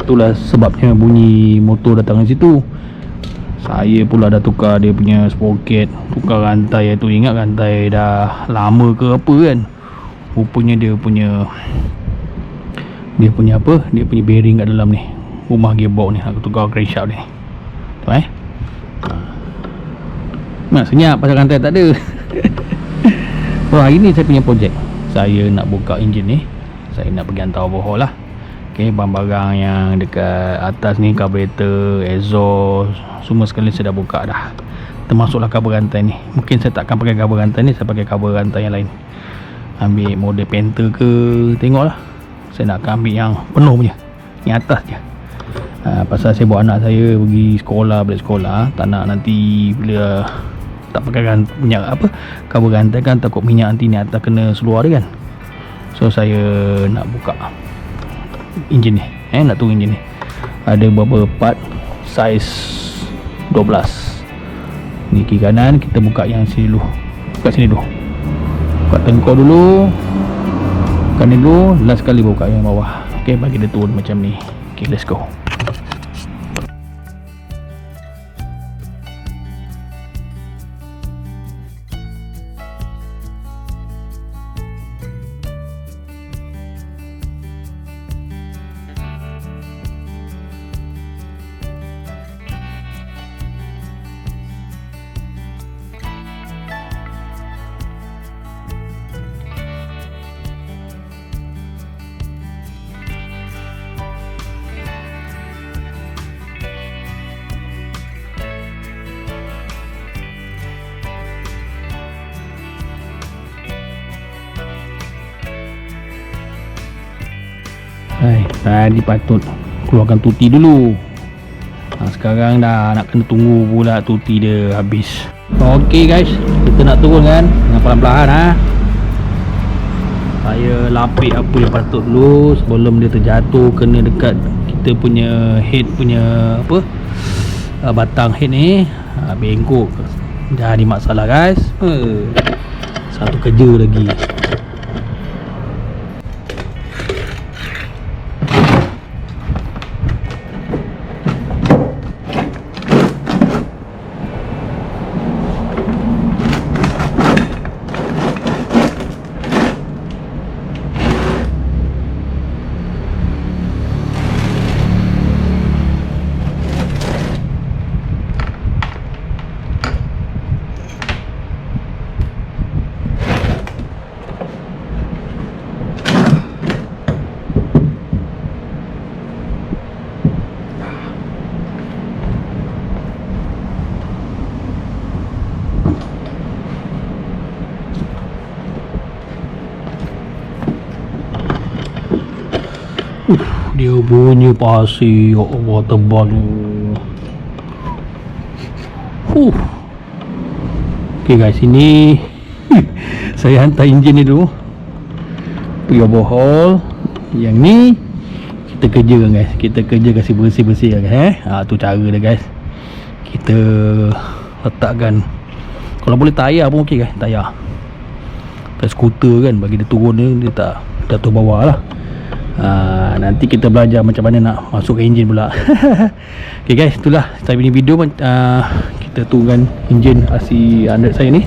itulah sebabnya bunyi motor datang dari situ. Saya pula dah tukar dia punya sprocket, tukar rantai tu. Ingat rantai dah lama ke apa kan. Rupanya dia punya apa, dia punya bearing kat dalam ni, rumah gearbox ni. Aku tukar crankshaft ni tu Nak senyap pasal rantai tak ada. So hari ni saya punya projek, saya nak buka enjin ni. Saya nak pergi hantar overhaul lah. Okay, barang-barang yang dekat atas ni, carburetor, exhaust, semua sekali saya dah buka dah. Termasuklah kabel rantai ni. Mungkin saya takkan pakai kabel rantai ni, saya pakai kabel rantai yang lain. Ambil model Panther ke, tengoklah. Saya nak ambil yang penuh punya, yang atas je. Pasal saya bawa anak saya pergi sekolah, balik sekolah. Tak nak nanti bila tak pakai minyak apa, kabel rantai kan, takut minyak nanti ni atas kena seluar dia kan. So saya nak buka enjin ni, nak turun enjin ni. Ada beberapa part saiz 12. Ni kiri kanan, kita buka yang sini dulu. Buka sini dulu, buka tengkor dulu, buka ni dulu, last sekali buka yang bawah. Okay, bagi dia turun macam ni. Okay, let's go. Tadi patut keluarkan tuti dulu. Sekarang dah nak kena tunggu pula tuti dia habis. Ok guys, kita nak turun kan, dengan perlahan-lahan. Saya lapik apa yang patut dulu sebelum dia terjatuh kena dekat kita punya head punya apa, batang head ni. Bengkok, jadi masalah guys. Satu kerja lagi. Dia bunyi pasir, ya Allah, tebal. Ok guys, ini saya hantar enjin ni dulu pergi overhaul. Yang ni kita kerja kan guys, kita kerja kasih bersih-bersih kan tu cara dia guys. Kita letakkan, kalau boleh tayar pun ok guys, tayar skuter kan, bagi dia turun dia tak jatuh bawah lah. Nanti kita belajar macam mana nak masuk ke enjin pula. Ok guys, itulah saya punya video. Kita turunkan enjin RC100 saya ni.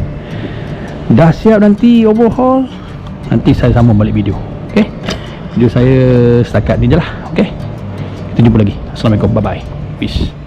Dah siap nanti overhaul, nanti saya sambung balik video. Ok, video saya setakat ni je lah. Ok, kita jumpa lagi. Assalamualaikum, bye bye, peace.